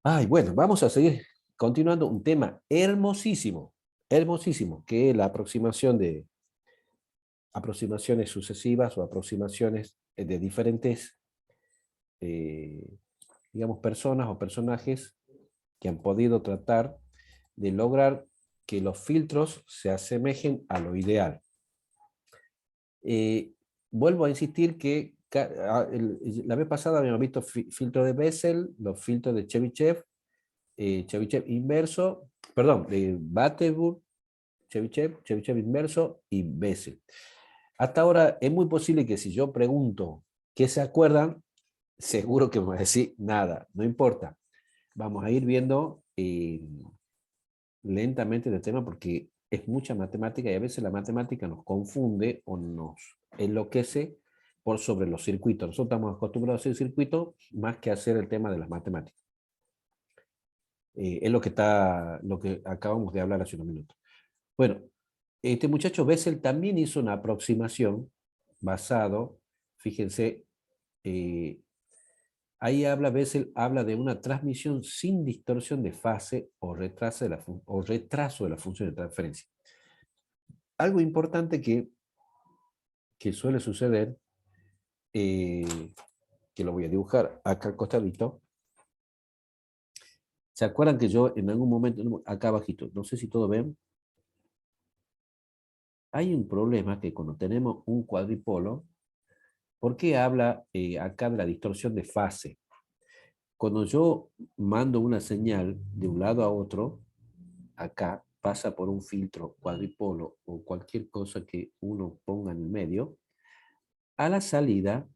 Ay, bueno, vamos a seguir continuando un tema hermosísimo, hermosísimo, que es la aproximación de aproximaciones sucesivas o aproximaciones de diferentes, eh, digamos, personas o personajes que han podido tratar de lograr que los filtros se asemejen a lo ideal. Eh, Vuelvo a insistir que la vez pasada habíamos visto filtros de Bessel, los filtros de Chebyshev inverso, perdón, de Battenburg, Chebyshev inverso y Bessel. Hasta ahora es muy posible que si yo pregunto qué se acuerdan, seguro que me va a decir nada, no importa. Vamos a ir viendo lentamente el tema porque es mucha matemática y a veces la matemática nos confunde o nos enloquece por sobre los circuitos. Nosotros estamos acostumbrados a hacer circuitos más que a hacer el tema de las matemáticas. Es lo que acabamos de hablar hace unos minutos. Bueno, este muchacho Bessel también hizo una aproximación basado, fíjense, eh, ahí habla Bessel, habla de una transmisión sin distorsión de fase o retraso de la función de transferencia. Algo importante que suele suceder, eh, que lo voy a dibujar acá al costadito. ¿Se acuerdan que yo en algún momento, acá abajito, no sé si todo ven, hay un problema que cuando tenemos un cuadripolo, ¿por qué habla acá de la distorsión de fase? Cuando yo mando una señal de un lado a otro, acá pasa por un filtro cuadripolo o cualquier cosa que uno ponga en el medio, a la salida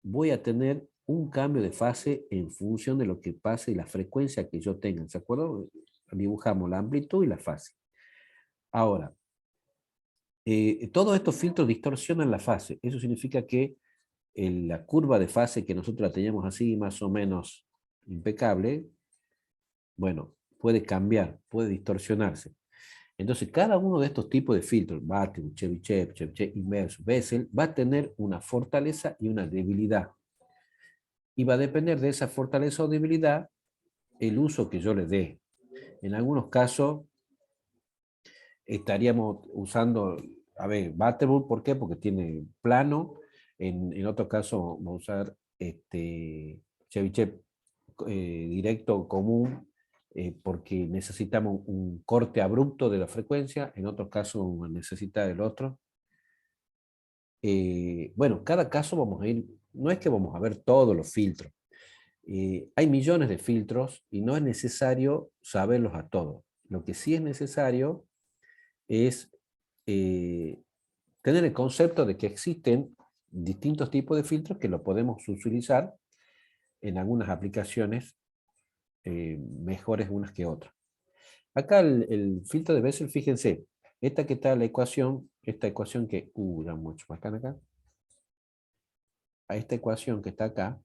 voy a tener un cambio de fase en función de lo que pase y la frecuencia que yo tenga. ¿Se acuerdan? Dibujamos la amplitud y la fase. Ahora, todos estos filtros distorsionan la fase. Eso significa que la curva de fase que nosotros la teníamos así más o menos impecable, bueno, puede cambiar, puede distorsionarse. Entonces, cada uno de estos tipos de filtros, Batten, Chebyshev, inverso, Bessel, va a tener una fortaleza y una debilidad. Y va a depender de esa fortaleza o debilidad el uso que yo le dé. En algunos casos estaríamos usando, a ver, Butterboard, ¿por qué? Porque tiene plano. En otro caso vamos a usar Chebyshev directo común, porque necesitamos un corte abrupto de la frecuencia, en otros casos necesita el otro. Bueno, cada caso vamos a ir, no es que vamos a ver todos los filtros. Hay millones de filtros y no es necesario saberlos a todos. Lo que sí es necesario es eh, tener el concepto de que existen distintos tipos de filtros que lo podemos utilizar en algunas aplicaciones, mejores unas que otras. Acá el filtro de Bessel, fíjense, esta que está la ecuación, esta ecuación que, da mucho bacán acá, a esta ecuación que está acá,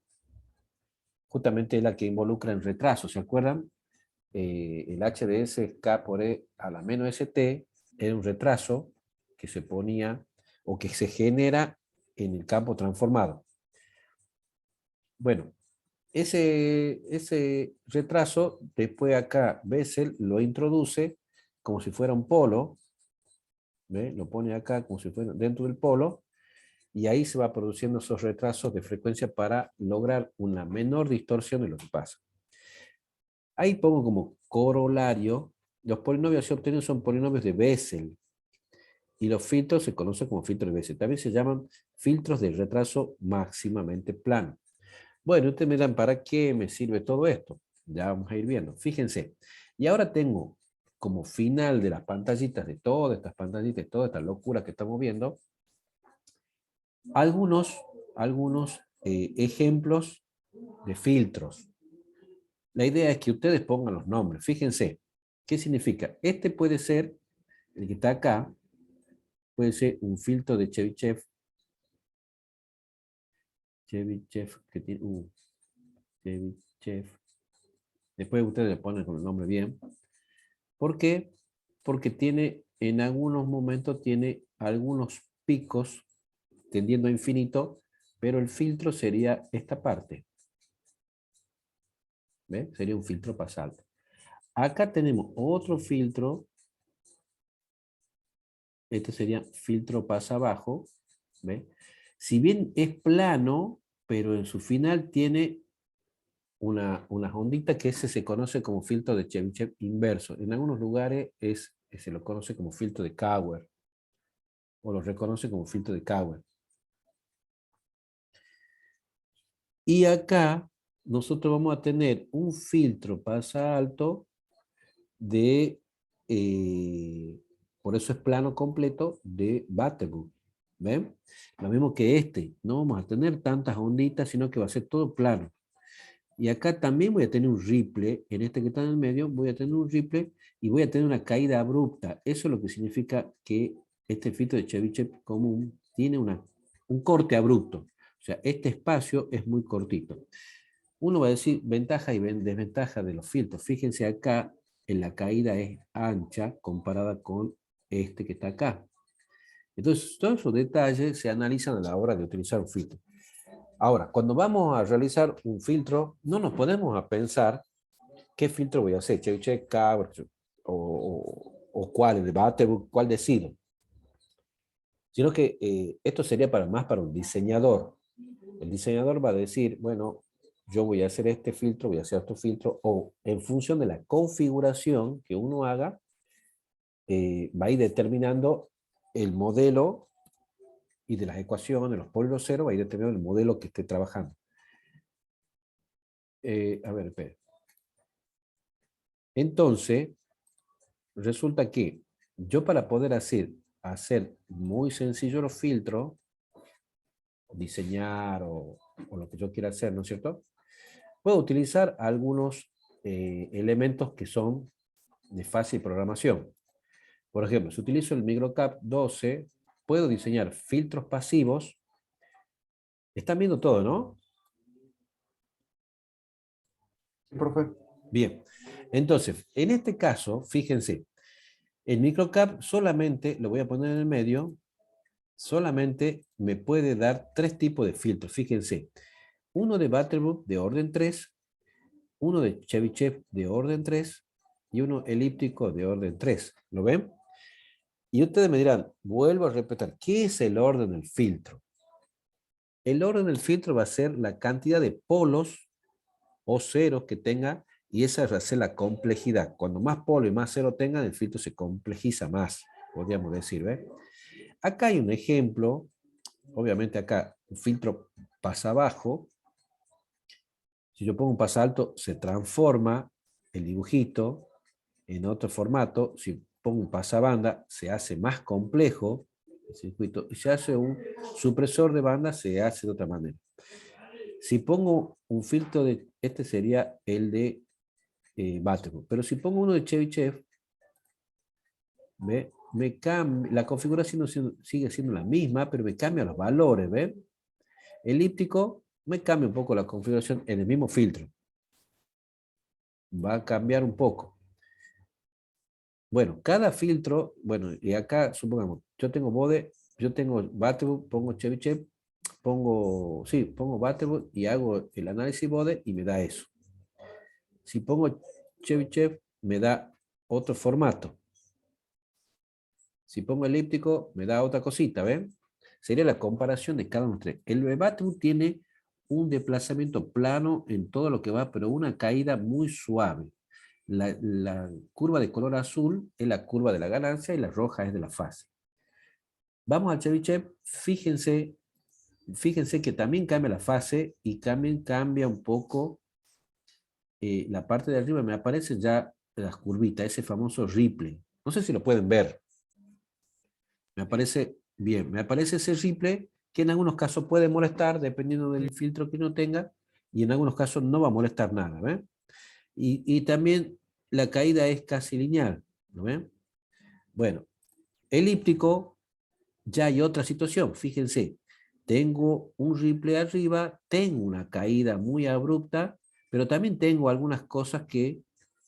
justamente es la que involucra el retraso, ¿se acuerdan? El HDS es K por E a la menos ST, era un retraso que se ponía o que se genera en el campo transformado. Bueno, ese retraso, después acá Bessel lo introduce como si fuera un polo, ¿ve? Lo pone acá como si fuera dentro del polo, y ahí se va produciendo esos retrasos de frecuencia para lograr una menor distorsión de lo que pasa. Ahí pongo como corolario, los polinomios así obtenidos son polinomios de Bessel, y los filtros se conocen como filtros de Bessel. También se llaman filtros de retraso máximamente plano. Bueno, ustedes me dirán, ¿para qué me sirve todo esto? Ya vamos a ir viendo. Fíjense. Y ahora tengo como final de las pantallitas, de todas estas pantallitas, de toda esta locura que estamos viendo, algunos ejemplos de filtros. La idea es que ustedes pongan los nombres. Fíjense, ¿qué significa? Este puede ser, el que está acá, puede ser un filtro de Chebyshev, que tiene Chebyshev. Después ustedes le ponen con el nombre bien. ¿Por qué? Porque tiene, en algunos momentos, tiene algunos picos tendiendo a infinito, pero el filtro sería esta parte. ¿Ve? Sería un filtro pasa alto. Acá tenemos otro filtro. Este sería filtro pasa abajo. ¿Ve? Si bien es plano, pero en su final tiene unas onditas que ese se conoce como filtro de Chebyshev inverso. En algunos lugares se lo conoce como filtro de Cowell, o lo reconoce como filtro de Cowell. Y acá nosotros vamos a tener un filtro pasa alto de, por eso es plano completo, de Butterworth. ¿Ven? Lo mismo que este, no vamos a tener tantas onditas, sino que va a ser todo plano. Y acá también voy a tener un ripple, en este que está en el medio, voy a tener un ripple y voy a tener una caída abrupta. Eso es lo que significa que este filtro de Chebyshev común tiene un corte abrupto. O sea, este espacio es muy cortito. Uno va a decir ventaja y desventaja de los filtros. Fíjense acá, en la caída es ancha comparada con este que está acá. Entonces, todos esos detalles se analizan a la hora de utilizar un filtro. Ahora, cuando vamos a realizar un filtro, no nos ponemos a pensar qué filtro voy a hacer, Chebyshev, o cuál, de Butterworth, cuál decido. Sino que esto sería más para un diseñador. El diseñador va a decir, bueno, yo voy a hacer este filtro, voy a hacer otro filtro, o en función de la configuración que uno haga, va a ir determinando el modelo y de las ecuaciones, los polinos cero, va a ir determinando el modelo que esté trabajando. A ver, espera. Entonces, resulta que yo para poder hacer muy sencillo los filtros, diseñar o lo que yo quiera hacer, ¿no es cierto? Puedo utilizar algunos elementos que son de fácil programación. Por ejemplo, si utilizo el MicroCAP 12, puedo diseñar filtros pasivos. Están viendo todo, ¿no? Sí, profe. Bien. Entonces, en este caso, fíjense, el MicroCAP solamente, lo voy a poner en el medio, solamente me puede dar 3 tipos de filtros. Fíjense, uno de Butterworth de orden 3, uno de Chebyshev de orden 3 y uno elíptico de orden 3. ¿Lo ven? Y ustedes me dirán, vuelvo a repetir, ¿qué es el orden del filtro? El orden del filtro va a ser la cantidad de polos o ceros que tenga, y esa va a ser la complejidad. Cuando más polo y más cero tengan, el filtro se complejiza más, podríamos decir. ¿Ve? Acá hay un ejemplo, obviamente acá un filtro pasa abajo. Si yo pongo un pasa alto, se transforma el dibujito en otro formato. Si pongo un pasabanda, se hace más complejo el circuito, y se hace un supresor de banda, se hace de otra manera. Si pongo un filtro de, este sería el de Butterworth, pero si pongo uno de Chebyshev, me cambia, la configuración sigue siendo la misma, pero me cambia los valores, ¿ve? Elíptico, me cambia un poco la configuración en el mismo filtro. Va a cambiar un poco. Bueno, cada filtro, bueno, y acá supongamos, yo tengo Bode, yo tengo Butterworth, pongo Chebyshev, pongo Butterworth y hago el análisis Bode y me da eso. Si pongo Chebyshev, me da otro formato. Si pongo elíptico, me da otra cosita, ¿ven? Sería la comparación de cada uno de los tres. El Butterworth tiene un desplazamiento plano en todo lo que va, pero una caída muy suave. La curva de color azul es la curva de la ganancia y la roja es de la fase. Vamos al Chebyshev, fíjense que también cambia la fase y también cambia un poco la parte de arriba, me aparecen ya las curvitas, ese famoso ripple. No sé si lo pueden ver. Me aparece bien, me aparece ese ripple que en algunos casos puede molestar dependiendo del filtro que uno tenga y en algunos casos no va a molestar nada. ¿Ve? Y también la caída es casi lineal. ¿No ven? Bueno, elíptico, ya hay otra situación. Fíjense, tengo un ripple arriba, tengo una caída muy abrupta, pero también tengo algunas cosas que,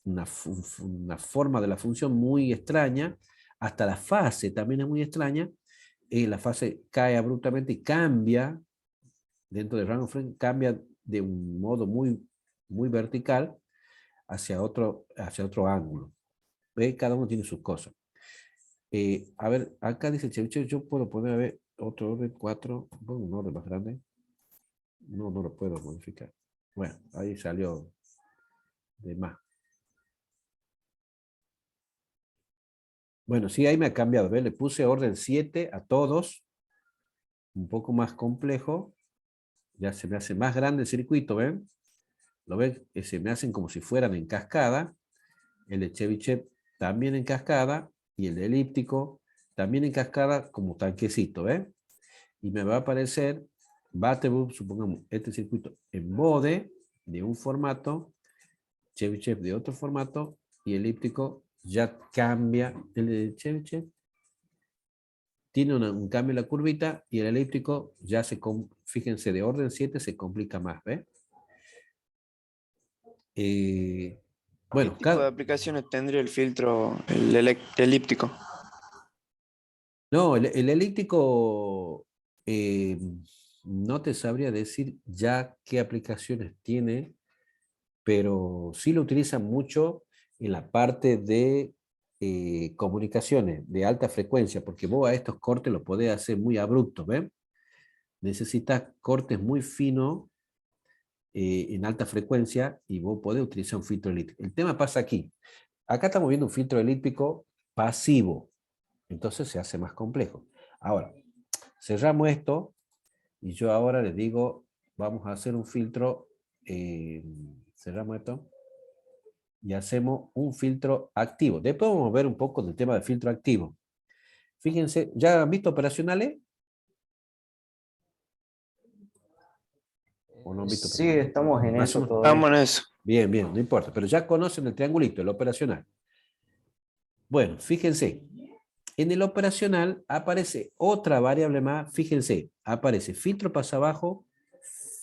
una forma de la función muy extraña, hasta la fase también es muy extraña, la fase cae abruptamente y cambia, dentro del rango frame, cambia de un modo muy, muy vertical, hacia otro ángulo. ¿Ve? Cada uno tiene sus cosas. A ver, acá dice Chevy, yo puedo poner, a ver, otro orden 4, pongo un orden más grande. No, no lo puedo modificar. Bueno, ahí salió de más. Bueno, sí, ahí me ha cambiado. ¿Ve? Le puse orden 7 a todos, un poco más complejo. Ya se me hace más grande el circuito, ¿ven? ¿Lo ven? Se me hacen como si fueran en cascada. El de Chebyshev también en cascada. Y el de elíptico también en cascada como tanquecito, ¿ven? Y me va a aparecer Battlebub, supongamos, este circuito en bode de un formato, Chebyshev de otro formato, y elíptico ya cambia. El de Chebyshev tiene un cambio en la curvita y el elíptico ya fíjense, de orden 7 se complica más, ¿ves? ¿Qué Bueno, tipo de aplicaciones tendría el filtro, el elíptico? no, el elíptico eh, no te sabría decir ya qué aplicaciones tiene, pero sí lo utilizan mucho en la parte de comunicaciones de alta frecuencia, porque vos a estos cortes los podés hacer muy abruptos, ¿ves? Necesitas cortes muy finos en alta frecuencia y vos podés utilizar un filtro elíptico. El tema pasa aquí. Acá estamos viendo un filtro elíptico pasivo, entonces se hace más complejo. Ahora, cerramos esto y yo ahora les digo, vamos a hacer un filtro, cerramos esto y hacemos un filtro activo. Después vamos a ver un poco del tema del filtro activo. Fíjense, ¿ya han visto operacionales? ¿O no han visto Sí, operacionales? estamos en Más o eso menos. todavía. Vamos en eso. Bien, bien, no importa, pero ya conocen el triangulito, el operacional. Bueno, fíjense, en el operacional aparece otra variable más, fíjense, aparece filtro pasa abajo,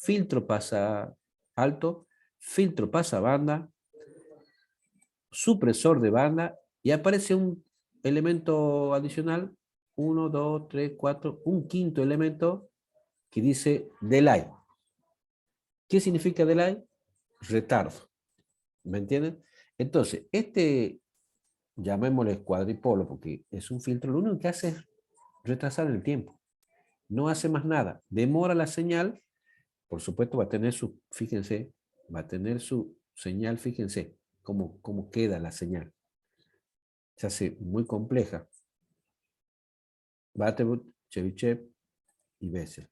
filtro pasa alto, filtro pasa banda, supresor de banda y aparece un elemento adicional, 1, 2, 3, 4, un quinto elemento que dice delay. ¿Qué significa delay? Retardo. ¿Me entienden? Entonces, llamémosle cuadripolo porque es un filtro, lo único que hace es retrasar el tiempo. No hace más nada. Demora la señal, por supuesto va a tener fíjense, va a tener su señal, fíjense cómo queda la señal. Se hace muy compleja. Battlebot, Chebyshev y Bessel.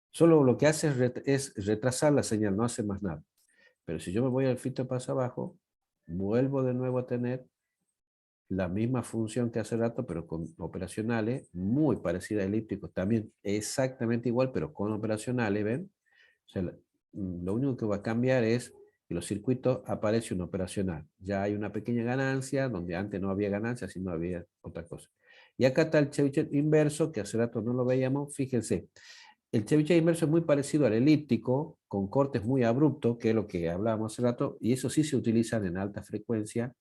Solo lo que hace es retrasar la señal, no hace más nada. Pero si yo me voy al filtro paso abajo, vuelvo de nuevo a tener la misma función que hace rato, pero con operacionales, muy parecida a elípticos, también exactamente igual, pero con operacionales, ¿ven? O sea, lo único que va a cambiar es que los circuitos aparece un operacional. Ya hay una pequeña ganancia, donde antes no había ganancia, sino había otra cosa. Y acá está el Chebyshev inverso, que hace rato no lo veíamos, fíjense. El Chebyshev inverso es muy parecido al elíptico, con cortes muy abruptos, que es lo que hablábamos hace rato, y eso sí se utilizan en alta frecuencia,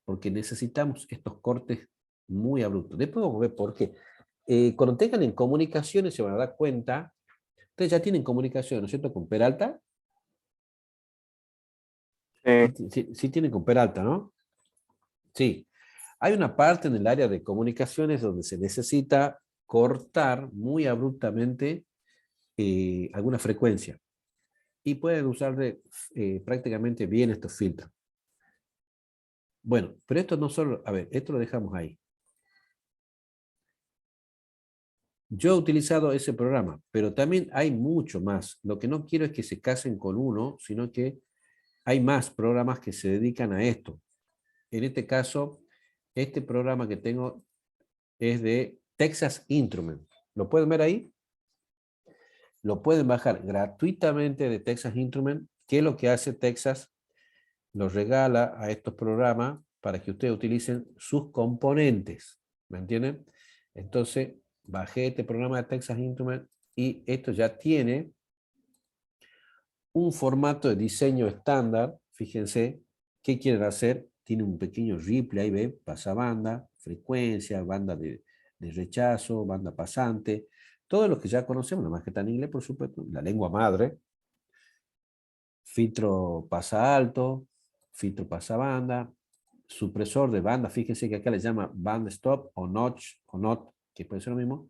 porque necesitamos estos cortes muy abruptos. Después vamos a ver por qué. Cuando tengan en comunicaciones se van a dar cuenta, ustedes ya tienen comunicación, ¿no es cierto? Con Peralta. Sí, sí, sí tienen con Peralta, ¿no? Sí. Hay una parte en el área de comunicaciones donde se necesita cortar muy abruptamente alguna frecuencia. Y pueden usar prácticamente bien estos filtros. Bueno, pero esto no solo, a ver, esto lo dejamos ahí. Yo he utilizado ese programa, pero también hay mucho más. Lo que no quiero es que se casen con uno, sino que hay más programas que se dedican a esto. En este caso, este programa que tengo es de Texas Instruments. ¿Lo pueden ver ahí? Lo pueden bajar gratuitamente de Texas Instruments. ¿Qué es lo que hace Texas? Los regala a estos programas para que ustedes utilicen sus componentes. ¿Me entienden? Entonces, bajé este programa de Texas Instruments y esto ya tiene un formato de diseño estándar. Fíjense, ¿qué quieren hacer? Tiene un pequeño ripple, ahí ve, pasabanda, frecuencia, banda de rechazo, banda pasante, todo lo que ya conocemos, nada más que está en inglés, por supuesto, la lengua madre, filtro pasa alto, filtro pasabanda, supresor de banda, fíjense que acá le llama band stop o notch o not, que puede ser lo mismo,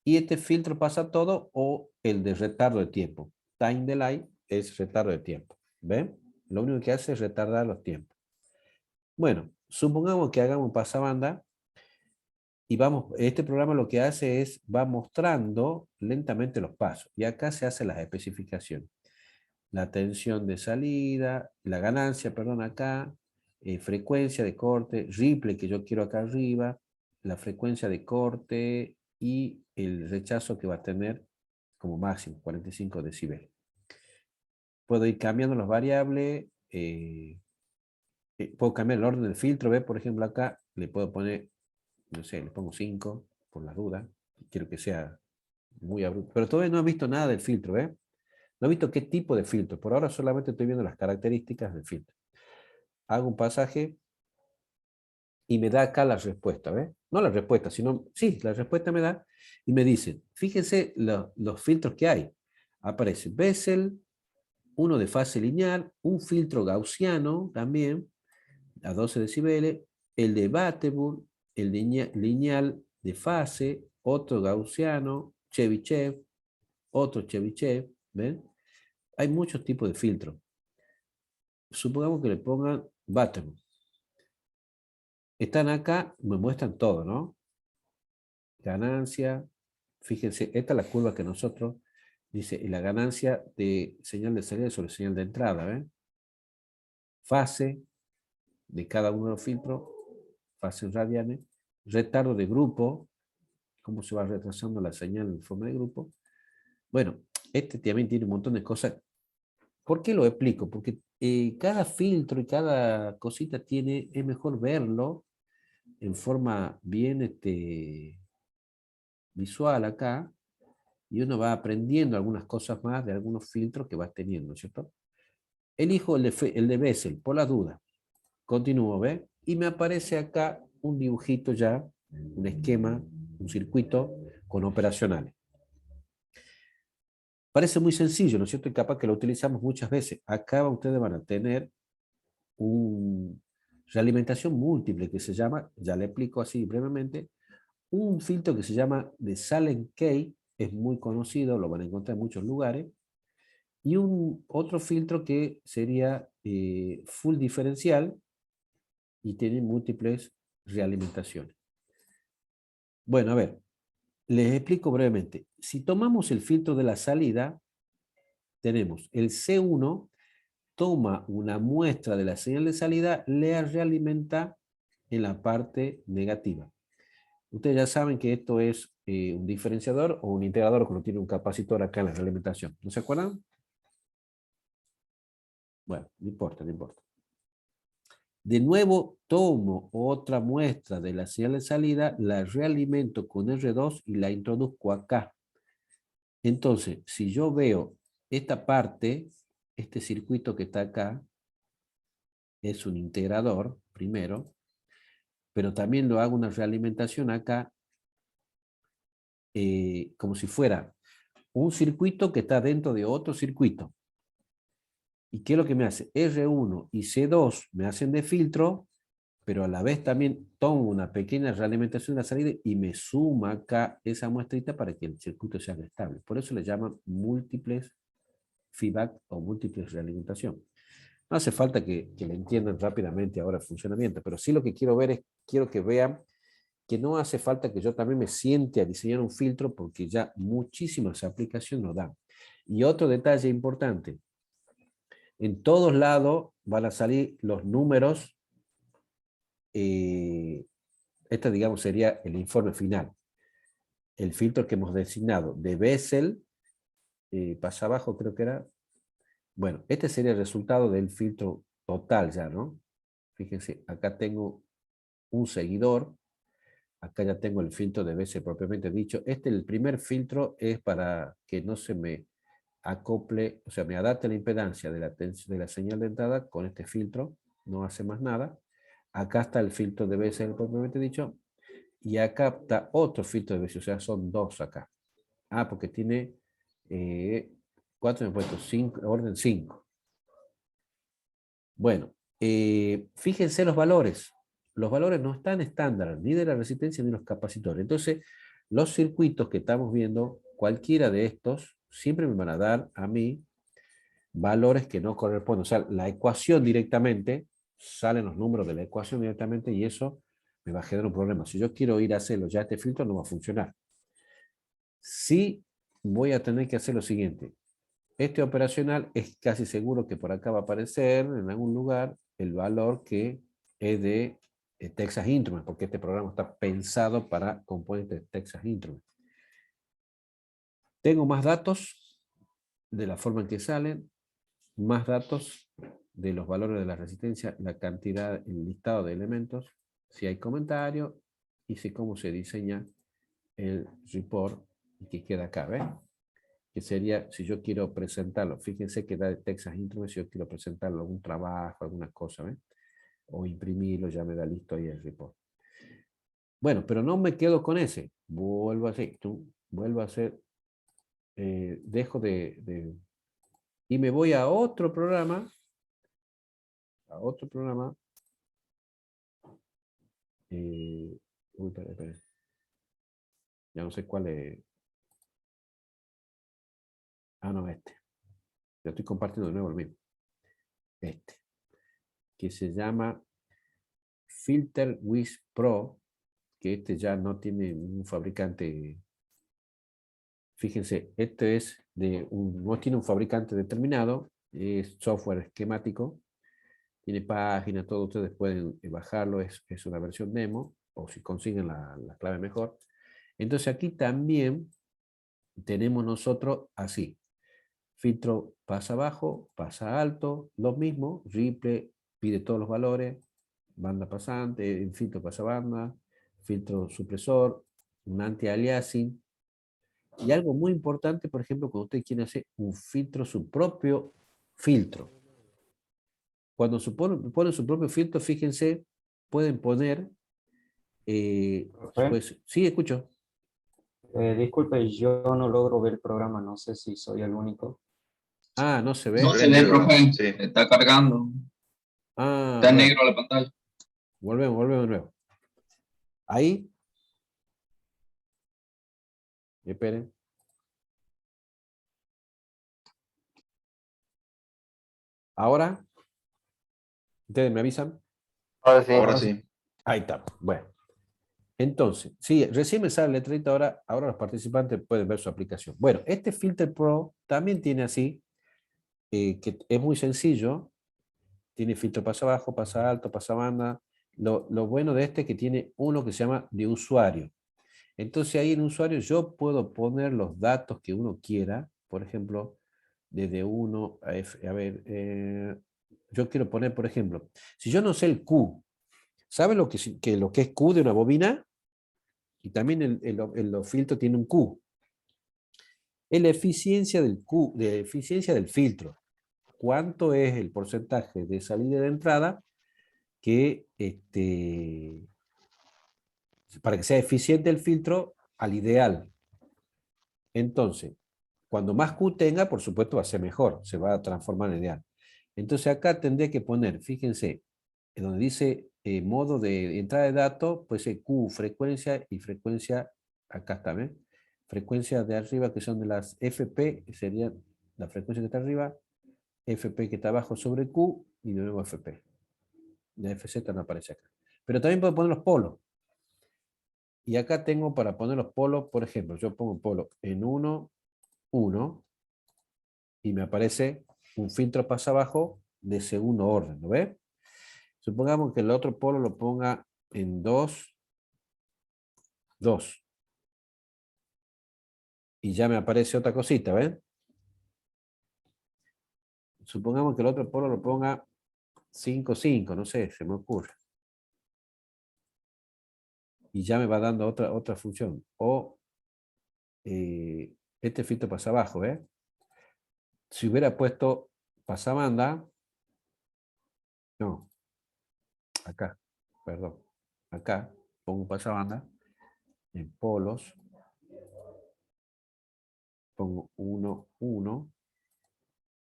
y este filtro pasa todo o el de retardo de tiempo. Time delay es retardo de tiempo, ¿ven? Lo único que hace es retardar los tiempos. Bueno, supongamos que hagamos pasabanda y vamos, este programa lo que hace es, va mostrando lentamente los pasos y acá se hacen las especificaciones. La tensión de salida, la ganancia, perdón, acá, frecuencia de corte, ripple que yo quiero acá arriba, la frecuencia de corte y el rechazo que va a tener como máximo, 45 decibeles. Puedo ir cambiando las variables, puedo cambiar el orden del filtro, ¿ve? Por ejemplo acá le puedo poner, no sé, le pongo 5 por las dudas, quiero que sea muy abrupto, pero todavía no he visto nada del filtro, ¿ve? No he visto qué tipo de filtro. Por ahora solamente estoy viendo las características del filtro. Hago un pasaje y me da acá la respuesta, ¿ves? No la respuesta, sino, sí, la respuesta me da y me dice, fíjense los filtros que hay. Aparece Bessel, uno de fase lineal, un filtro gaussiano también, a 12 decibeles, el de Batebool, el lineal de fase, otro gaussiano, Chebyshev, otro Chebyshev, ¿ven? Hay muchos tipos de filtros. Supongamos que le pongan Batebool. Están acá, me muestran todo, ¿no? Ganancia, fíjense, esta es la curva que nosotros, dice, la ganancia de señal de salida sobre señal de entrada, ¿ven? Fase de cada uno de los filtros, fase en radianes, retardo de grupo, cómo se va retrasando la señal en forma de grupo. Bueno, este también tiene un montón de cosas. ¿Por qué lo explico? Porque cada filtro y cada cosita tiene, es mejor verlo en forma bien visual acá, y uno va aprendiendo algunas cosas más de algunos filtros que va teniendo, ¿cierto? Elijo el de Bessel, por la duda. Continúo, ¿ve? Y me aparece acá un dibujito ya, un esquema, un circuito con operacionales. Parece muy sencillo, ¿no es cierto? Y capaz que lo utilizamos muchas veces. Acá ustedes van a tener una realimentación múltiple que se llama, ya le explico así brevemente, un filtro que se llama de Sallen-Key, es muy conocido, lo van a encontrar en muchos lugares, y otro filtro que sería full diferencial y tiene múltiples realimentaciones. Bueno, a ver, les explico brevemente. Si tomamos el filtro de la salida, tenemos el C1, toma una muestra de la señal de salida, le realimenta en la parte negativa. Ustedes ya saben que esto es un diferenciador o un integrador cuando tiene un capacitor acá en la realimentación. ¿No se acuerdan? Bueno, no importa, no importa. De nuevo, tomo otra muestra de la señal de salida, la realimento con R2 y la introduzco acá. Entonces, si yo veo esta parte, este circuito que está acá, es un integrador, primero, pero también lo hago una realimentación acá, como si fuera un circuito que está dentro de otro circuito. ¿Y qué es lo que me hace? R1 y C2 me hacen de filtro, pero a la vez también tomo una pequeña realimentación de la salida y me suma acá esa muestrita para que el circuito sea estable. Por eso le llaman múltiples feedback o múltiples realimentación. No hace falta que le entiendan rápidamente ahora el funcionamiento, pero sí lo que quiero ver es, quiero que vean que no hace falta que yo también me siente a diseñar un filtro porque ya muchísimas aplicaciones lo dan. Y otro detalle importante, en todos lados van a salir los números, este digamos sería el informe final. El filtro que hemos designado de Bessel, pasa abajo creo que era, bueno, este sería el resultado del filtro total ya, ¿no? Fíjense, acá tengo un seguidor, acá ya tengo el filtro de Bessel propiamente dicho. El primer filtro es para que no se me acople, o sea, me adapte la impedancia de la señal de entrada con este filtro, no hace más nada. Acá está el filtro de Bessel propiamente dicho, y acá está otro filtro de Bessel, o sea, son dos acá. Ah, porque tiene 4, me he puesto 5, orden 5. Bueno, fíjense los valores. Los valores no están estándar, ni de la resistencia ni de los capacitores. Entonces, los circuitos que estamos viendo, cualquiera de estos, siempre me van a dar a mí valores que no corresponden. O sea, la ecuación directamente, salen los números de la ecuación directamente y eso me va a generar un problema. Si yo quiero ir a hacerlo ya este filtro, no va a funcionar. Sí voy a tener que hacer lo siguiente. Este operacional es casi seguro que por acá va a aparecer en algún lugar el valor que es de Texas Instruments, porque este programa está pensado para componentes de Texas Instruments. Tengo más datos de la forma en que salen, más datos de los valores de la resistencia, la cantidad, el listado de elementos, si hay comentario y si cómo se diseña el report que queda acá, ¿ves? Que sería, si yo quiero presentarlo, fíjense que da de Texas Instruments, si yo quiero presentarlo, algún trabajo, alguna cosa, ¿ves? O imprimirlo, ya me da listo ahí el report. Bueno, pero no me quedo con ese, vuelvo a hacer, vuelvo a hacer, dejo y me voy a otro programa, uy, espera. Ya no sé cuál es. Ah, no, este. Yo estoy compartiendo de nuevo el mismo. Este. Que se llama FilterWiz Pro, que este ya no tiene un fabricante. Fíjense, este es no tiene un fabricante determinado, es software esquemático, tiene página, todo, ustedes pueden bajarlo, es una versión demo, o si consiguen la clave mejor. Entonces aquí también tenemos nosotros así, filtro pasa bajo, pasa alto, lo mismo, Ripple pide todos los valores, banda pasante, filtro pasa banda, filtro supresor, un anti-aliasing, y algo muy importante, por ejemplo, cuando usted quiere hacer un filtro, su propio filtro. Cuando ponen su propio filtro, fíjense, pueden poner, Profe, pues, sí, escucho. disculpe, yo no logro ver el programa, no sé si soy el único. Ah, no se ve. No se ve, profe. Sí. Está cargando. Ah, Está en bueno, negro la pantalla. volvemos de nuevo. Ahí, esperen. Ahora, ustedes me avisan. Ahora sí. Ahí está. Bueno, entonces, sí, recién me sale la letrita ahora los participantes pueden ver su aplicación. Bueno, este Filter Pro también tiene así, que es muy sencillo, tiene filtro pasa abajo, pasa alto, pasa banda. Lo bueno de este es que tiene uno que se llama de usuario. Entonces ahí en usuario yo puedo poner los datos que uno quiera, por ejemplo, desde 1 a F, a ver, yo quiero poner, por ejemplo, si yo no sé el Q, ¿sabe lo que es Q de una bobina? Y también los filtros tienen un Q. Es la eficiencia del Q, de eficiencia del filtro. ¿Cuánto es el porcentaje de salida y de entrada que para que sea eficiente el filtro al ideal? Entonces, cuando más Q tenga, por supuesto va a ser mejor, se va a transformar en ideal. Entonces acá tendría que poner, fíjense, en donde dice modo de entrada de datos, pues Q, frecuencia y frecuencia, acá está, ¿ven? Frecuencia de arriba que son de las FP, que sería la frecuencia que está arriba, FP que está abajo sobre Q y de nuevo FP. La FZ no aparece acá. Pero también puedo poner los polos. Y acá tengo para poner los polos, por ejemplo, yo pongo polo en 1, 1, y me aparece un filtro pasa abajo de segundo orden, ¿lo ve? Supongamos que el otro polo lo ponga en 2, 2. Y ya me aparece otra cosita, ¿ven? Supongamos que el otro polo lo ponga 5, 5, no sé, se me ocurre. Y ya me va dando otra función. O este filtro pasa abajo, ¿ves? Si hubiera puesto pasabanda, no, acá, perdón, acá pongo pasabanda, en polos, pongo 1, 1,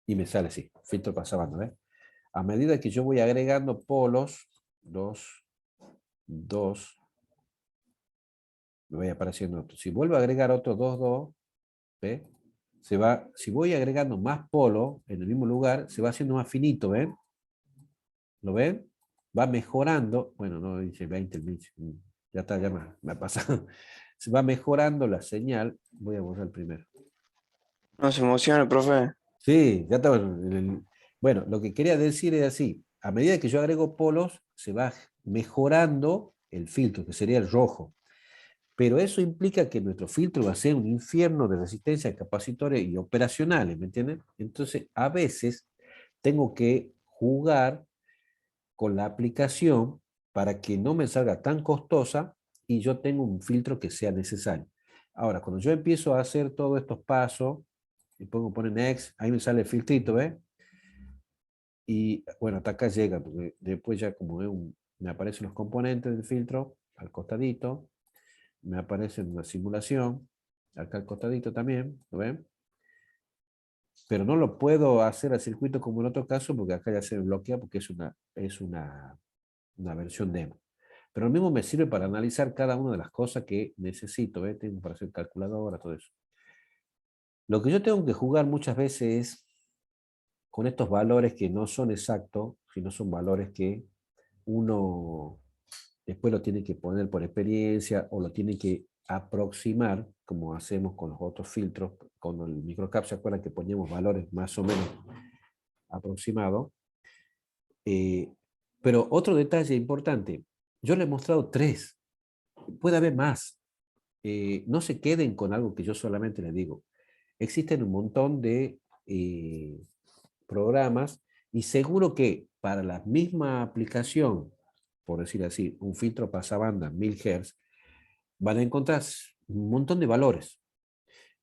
y me sale así, filtro pasabanda, ¿ves? A medida que yo voy agregando polos, me voy apareciendo otro. Si vuelvo a agregar otro 2, ¿ve? Si voy agregando más polos en el mismo lugar, se va haciendo más finito, ¿ven? ¿Lo ven? Va mejorando, bueno, no dice 20, ya está, ya me ha pasado. Se va mejorando la señal. Voy a borrar el primero. No se emocione, profe. Sí, ya está. Bueno, lo que quería decir es así. A medida que yo agrego polos, se va mejorando el filtro, que sería el rojo. Pero eso implica que nuestro filtro va a ser un infierno de resistencia de capacitores y operacionales, ¿me entienden? Entonces, a veces tengo que jugar con la aplicación para que no me salga tan costosa y yo tenga un filtro que sea necesario. Ahora, cuando yo empiezo a hacer todos estos pasos, y poner next, ahí me sale el filtrito, ¿ves? Y bueno, hasta acá llega, porque después ya como me aparecen los componentes del filtro al costadito, me aparece una simulación, acá al costadito también, ¿lo ven? Pero no lo puedo hacer al circuito como en otro caso, porque acá ya se bloquea porque es una versión demo. Pero lo mismo me sirve para analizar cada una de las cosas que necesito, ¿ves? Tengo para hacer calculadora, todo eso. Lo que yo tengo que jugar muchas veces es con estos valores que no son exactos, sino son valores que uno después lo tiene que poner por experiencia o lo tiene que aproximar, como hacemos con los otros filtros. Con el microcap, ¿se acuerdan que poníamos valores más o menos aproximados? Pero otro detalle importante, yo le he mostrado 3, puede haber más. No se queden con algo que yo solamente les digo. Existen un montón de programas y seguro que para la misma aplicación, por decir así, un filtro pasabanda 1000 Hz, van a encontrar un montón de valores.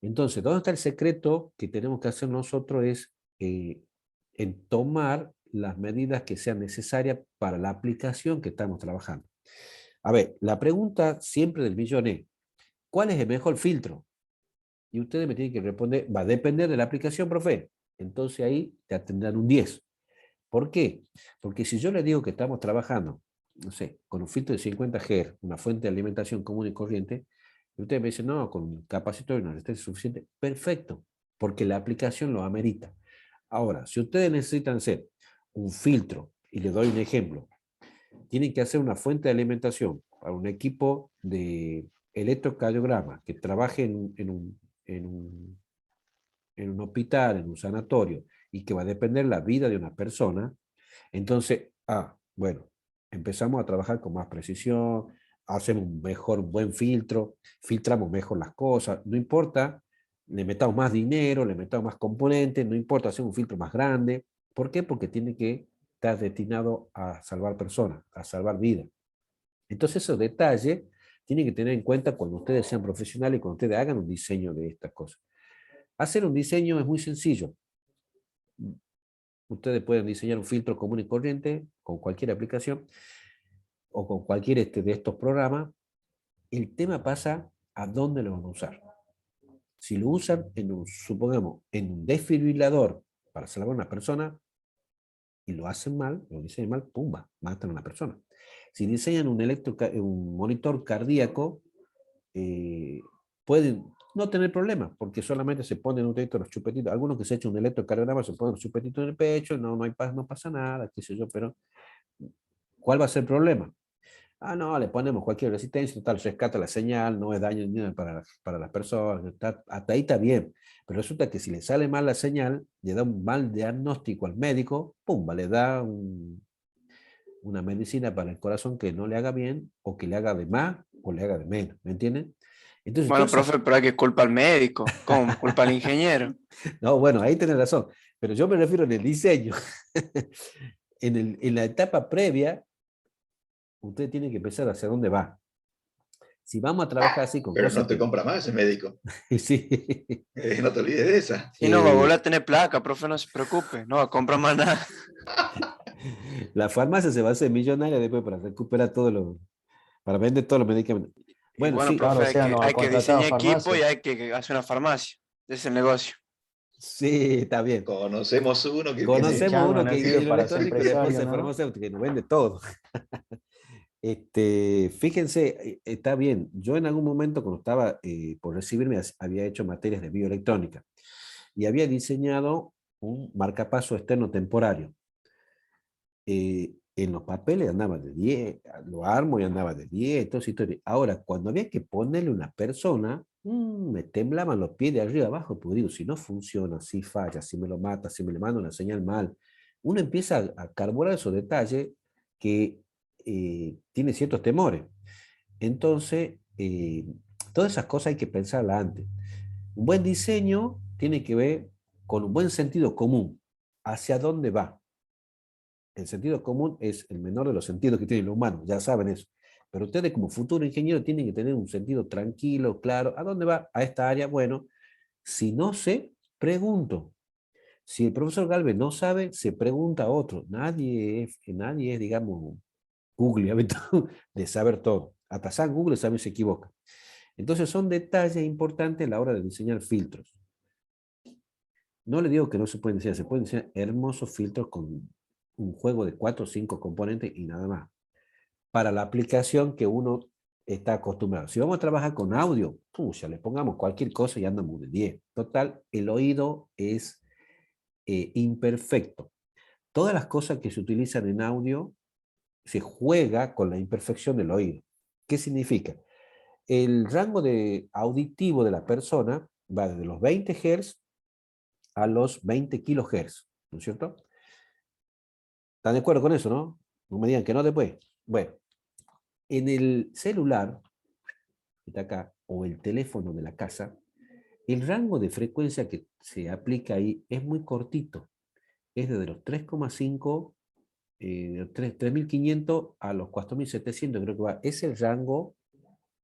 Entonces, ¿dónde está el secreto que tenemos que hacer nosotros? Es en tomar las medidas que sean necesarias para la aplicación que estamos trabajando. A ver, la pregunta siempre del millón es, ¿cuál es el mejor filtro? Y ustedes me tienen que responder, va a depender de la aplicación, profe. Entonces ahí te tendrán un 10. ¿Por qué? Porque si yo les digo que estamos trabajando, no sé, con un filtro de 50 Hz, una fuente de alimentación común y corriente, y ustedes me dicen, no, con un capacitor y una resistencia suficiente, perfecto, porque la aplicación lo amerita. Ahora, si ustedes necesitan hacer un filtro, y les doy un ejemplo, tienen que hacer una fuente de alimentación para un equipo de electrocardiograma que trabaje en un hospital, en un sanatorio, y que va a depender la vida de una persona, entonces, bueno, empezamos a trabajar con más precisión, hacemos un buen filtro, filtramos mejor las cosas, no importa, le metamos más dinero, le metamos más componentes, no importa hacer un filtro más grande. ¿Por qué? Porque tiene que estar destinado a salvar personas, a salvar vidas. Entonces esos detalles tienen que tener en cuenta cuando ustedes sean profesionales y cuando ustedes hagan un diseño de estas cosas. Hacer un diseño es muy sencillo. Ustedes pueden diseñar un filtro común y corriente con cualquier aplicación o con cualquier de estos programas. El tema pasa a dónde lo van a usar. Si lo usan, supongamos, en un desfibrilador para salvar a una persona y lo hacen mal, lo diseñan mal, pumba, matan a una persona. Si diseñan un monitor cardíaco, pueden no tener problemas, porque solamente se ponen un techo los chupetitos. Algunos que se echan un electrocardiograma se ponen los chupetitos en el pecho, no pasa nada, qué sé yo, pero ¿cuál va a ser el problema? No, le ponemos cualquier resistencia, tal, rescata la señal, no es daño ni para las personas, hasta ahí está bien. Pero resulta que si le sale mal la señal, le da un mal diagnóstico al médico, pumba, le da una medicina para el corazón que no le haga bien, o que le haga de más, o le haga de menos, ¿me entienden? Entonces, Bueno, profe, pero hay que culpar al médico. ¿Cómo? ¿Culpa al ingeniero? No, bueno, ahí tenés razón. Pero yo me refiero en el diseño. En la etapa previa, usted tiene que pensar hacia dónde va. Si vamos a trabajar así con Pero cosas no te compra más ese médico. Sí. No te olvides de esa. Y no va a volver a tener placa, profe, no se preocupe. No va a comprar más nada. La farmacia se va a hacer millonaria después para recuperar para vender todos los medicamentos. Y Bueno, bueno, sí. profe, Claro, o sea, no ha hay que contratado diseñar equipo y farmacia. hay que hacer una farmacia. Ese es el negocio. Sí, está bien. Conocemos uno que Conocemos tiene... Chango uno no que es sirve ingeniero para ser electrónico y después empresario, es ¿no? farmacéutico, que nos vende todo. Fíjense, está bien. Yo en algún momento, cuando estaba por recibirme, había hecho materias de bioelectrónica y había diseñado un marcapaso externo temporario. En los papeles andaba de 10, lo armo y andaba de 10, todo eso. Ahora, cuando había que ponerle una persona, me temblaban los pies de arriba abajo, pues digo, si no funciona, si falla, si me lo mata, si me le manda una señal mal, uno empieza a carburar esos detalles que tiene ciertos temores. Entonces, todas esas cosas hay que pensarlas antes. Un buen diseño tiene que ver con un buen sentido común. ¿Hacia dónde va? El sentido común es el menor de los sentidos que tiene el humano, ya saben eso. Pero ustedes como futuro ingeniero tienen que tener un sentido tranquilo, claro. ¿A dónde va? A esta área. Bueno, si no sé, pregunto. Si el profesor Galvez no sabe, se pregunta a otro. Nadie es, digamos, Google, de saber todo. Hasta San Google sabe se equivoca. Entonces son detalles importantes a la hora de diseñar filtros. No le digo que no se pueden diseñar hermosos filtros con un juego de 4 o 5 componentes y nada más. Para la aplicación que uno está acostumbrado. Si vamos a trabajar con audio, pucha, le pongamos cualquier cosa y andamos de 10. Total, el oído es imperfecto. Todas las cosas que se utilizan en audio se juega con la imperfección del oído. ¿Qué significa? El rango auditivo de la persona va desde los 20 Hz a los 20 kHz, ¿no es cierto? ¿Están de acuerdo con eso, no? No me digan que no después. Bueno, en el celular, que está acá, o el teléfono de la casa, el rango de frecuencia que se aplica ahí es muy cortito. Es desde los 3,5, 3.500 a los 4.700, creo que va. Es el rango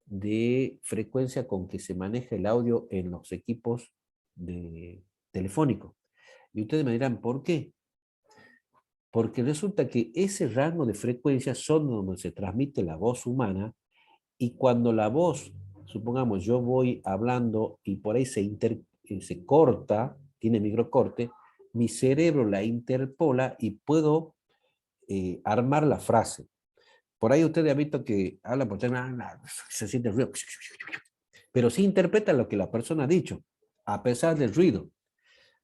de frecuencia con que se maneja el audio en los equipos telefónicos. Y ustedes me dirán, ¿por qué? Porque resulta que ese rango de frecuencias son donde se transmite la voz humana, y cuando la voz, supongamos yo voy hablando y por ahí se corta, tiene microcorte, mi cerebro la interpola y puedo armar la frase. Por ahí ustedes han visto que hablan por se siente el ruido, pero sí interpreta lo que la persona ha dicho, a pesar del ruido.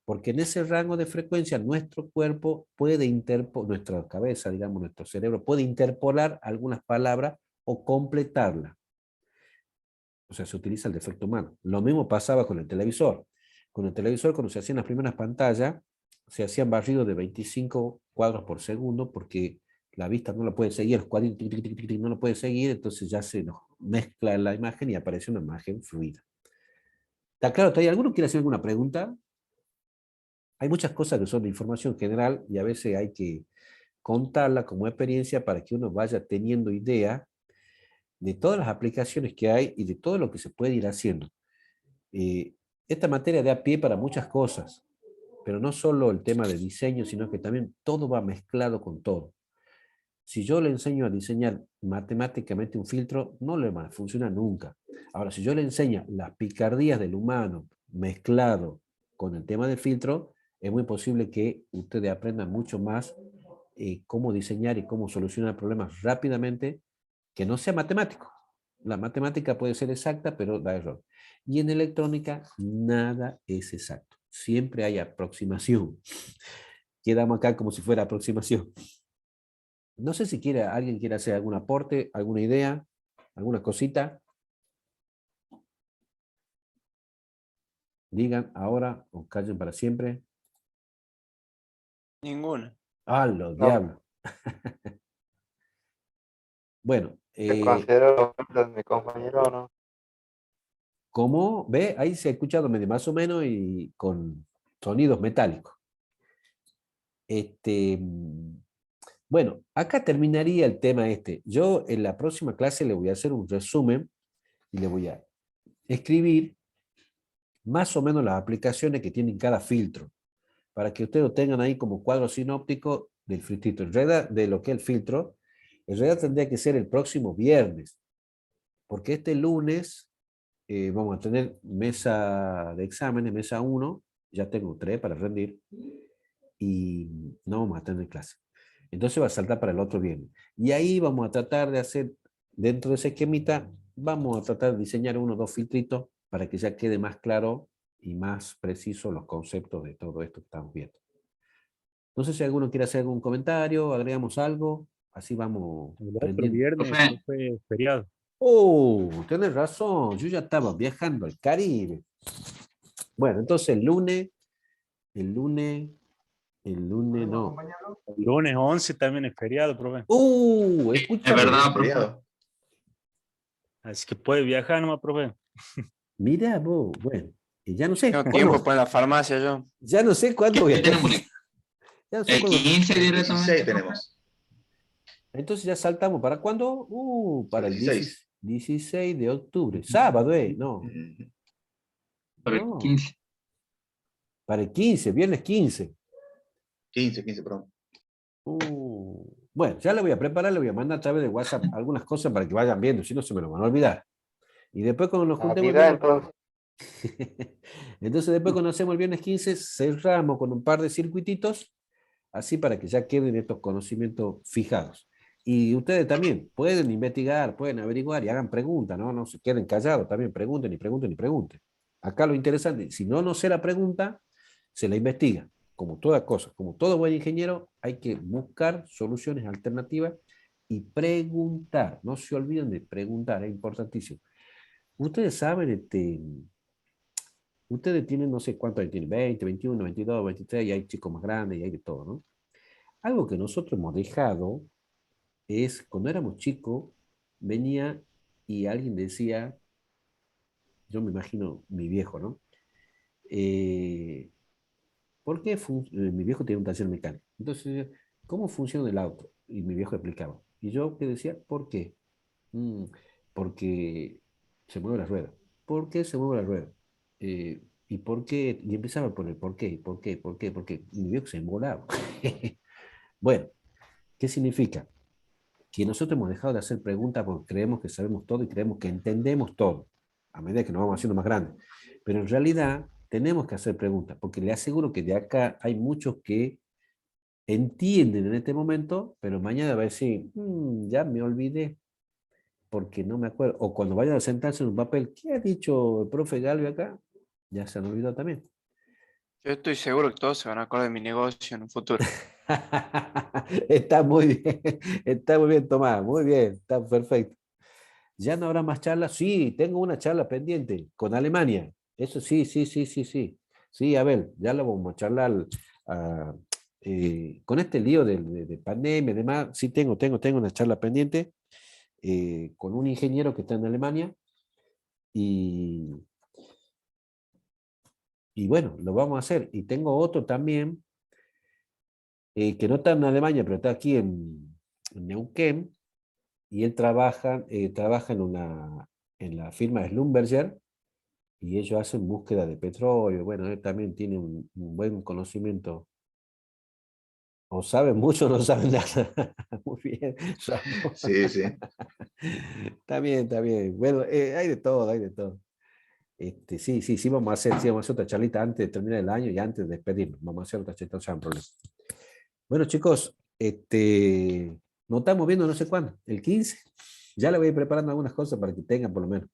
Porque en ese rango de frecuencia nuestro cuerpo puede nuestra cabeza, digamos, nuestro cerebro puede interpolar algunas palabras o completarlas. O sea, se utiliza el defecto humano. Lo mismo pasaba con el televisor. Con el televisor, cuando se hacían las primeras pantallas, se hacían barridos de 25 cuadros por segundo porque la vista no lo puede seguir, el cuadrito no lo puede seguir, entonces ya se nos mezcla la imagen y aparece una imagen fluida. ¿Está claro? ¿Hay alguno que quiere hacer alguna pregunta? Hay muchas cosas que son de información general y a veces hay que contarla como experiencia para que uno vaya teniendo idea de todas las aplicaciones que hay y de todo lo que se puede ir haciendo. Esta materia da pie para muchas cosas, pero no solo el tema de diseño, sino que también todo va mezclado con todo. Si yo le enseño a diseñar matemáticamente un filtro, no le va a funcionar nunca. Ahora, si yo le enseño las picardías del humano mezclado con el tema del filtro, es muy posible que ustedes aprendan mucho más cómo diseñar y cómo solucionar problemas rápidamente, que no sea matemático. La matemática puede ser exacta, pero da error. Y en electrónica, nada es exacto. Siempre hay aproximación. Quedamos acá como si fuera aproximación. No sé si alguien quiere hacer algún aporte, alguna idea, alguna cosita. Digan ahora o callen para siempre. Ninguna. ¡Ah, los No. diablos! Bueno, ¿Te considero mi compañero o no? como ve, ahí se ha escuchado medio más o menos y con sonidos metálicos. Bueno, acá terminaría el tema este. Yo en la próxima clase le voy a hacer un resumen y le voy a escribir más o menos las aplicaciones que tienen cada filtro, para que ustedes lo tengan ahí como cuadro sinóptico del filtrito. En realidad, de lo que es el filtro, en realidad tendría que ser el próximo viernes, porque este lunes vamos a tener mesa de exámenes, mesa 1, ya tengo 3 para rendir y no vamos a tener clase. Entonces va a saltar para el otro viernes. Y ahí vamos a tratar de hacer, dentro de ese esquemita, vamos a tratar de diseñar 1 o 2 filtritos para que ya quede más claro y más preciso los conceptos de todo esto que estamos viendo. No sé si alguno quiere hacer algún comentario, agregamos algo, así vamos El otro aprendiendo. viernes Profe. fue feriado. Oh, tenés razón, yo ya estaba viajando al Caribe. Bueno, entonces el lunes no. El lunes 11 también es feriado, profe. Es Escúchame. verdad, profe. Feriado. Así que puede viajar nomás, profe. Mira vos, bueno, y ya no sé. Tengo ¿cuándo? tiempo pues en la farmacia yo. Ya no sé cuándo voy a estar. Ya no sé El cuándo. 15 16 directamente. tenemos. Entonces ya saltamos. ¿Para cuándo? Para el 16. 16 de octubre. Sábado, no. Mm, Para el No. 15. Para el 15, viernes 15. 15, perdón. Bueno, ya le voy a preparar, le voy a mandar a través de WhatsApp algunas cosas para que vayan viendo, si no se me lo van a olvidar. Y después cuando nos juntemos el Navidad, viernes, entonces. entonces después cuando hacemos el viernes 15, cerramos con un par de circuititos, así para que ya queden estos conocimientos fijados. Y ustedes también pueden investigar, pueden averiguar y hagan preguntas, ¿no? No se queden callados, también pregunten y pregunten y pregunten. Acá lo interesante, si no sé la pregunta, se la investiga. Como toda cosa, como todo buen ingeniero, hay que buscar soluciones alternativas y preguntar. No se olviden de preguntar, es importantísimo. Ustedes saben, ustedes tienen, no sé cuántos años tienen, 20, 21, 22, 23, y hay chicos más grandes y hay de todo, ¿no? Algo que nosotros hemos dejado es, cuando éramos chicos, venía y alguien decía, yo me imagino mi viejo, ¿no? ¿Por qué mi viejo tiene un taller mecánico? Entonces, ¿cómo funciona el auto? Y mi viejo explicaba. Y yo que decía, ¿por qué? "Mm, porque se mueve la rueda". ¿Por qué se mueve la rueda? ¿Y por qué? Y empezaba a poner ¿por qué? ¿Por qué? ¿Por qué? Porque mi viejo se embolaba. Bueno, ¿qué significa? Que nosotros hemos dejado de hacer preguntas porque creemos que sabemos todo y creemos que entendemos todo, a medida que nos vamos haciendo más grandes. Pero en realidad tenemos que hacer preguntas, porque le aseguro que de acá hay muchos que entienden en este momento, pero mañana va a decir, ya me olvidé, porque no me acuerdo. O cuando vayan a sentarse en un papel, ¿qué ha dicho el profe Galvez acá? Ya se han olvidado también. Yo estoy seguro que todos se van a acordar de mi negocio en un futuro. Está muy bien, Tomás, muy bien, está perfecto. ¿Ya no habrá más charlas? Sí, tengo una charla pendiente con Alemania. Eso sí, sí, sí, sí, sí. Sí, a ver, ya lo vamos a charlar. ah, con este lío de pandemia y demás, sí tengo una charla pendiente con un ingeniero que está en Alemania y, y bueno, lo vamos a hacer. Y tengo otro también que no está en Alemania, pero está aquí en Neuquén, y él trabaja en la firma Schlumberger, y ellos hacen búsqueda de petróleo. Bueno, él también tiene un buen conocimiento. O saben mucho o no saben nada. Muy bien, Ramón. Sí, sí. Está bien, está bien. Bueno, hay de todo, hay de todo. Sí, vamos a hacer otra charlita antes de terminar el año y antes de despedirnos. Vamos a hacer otra charlita, no se hagan problema. Bueno, chicos, nos estamos viendo no sé cuándo, el 15. Ya le voy preparando algunas cosas para que tengan por lo menos.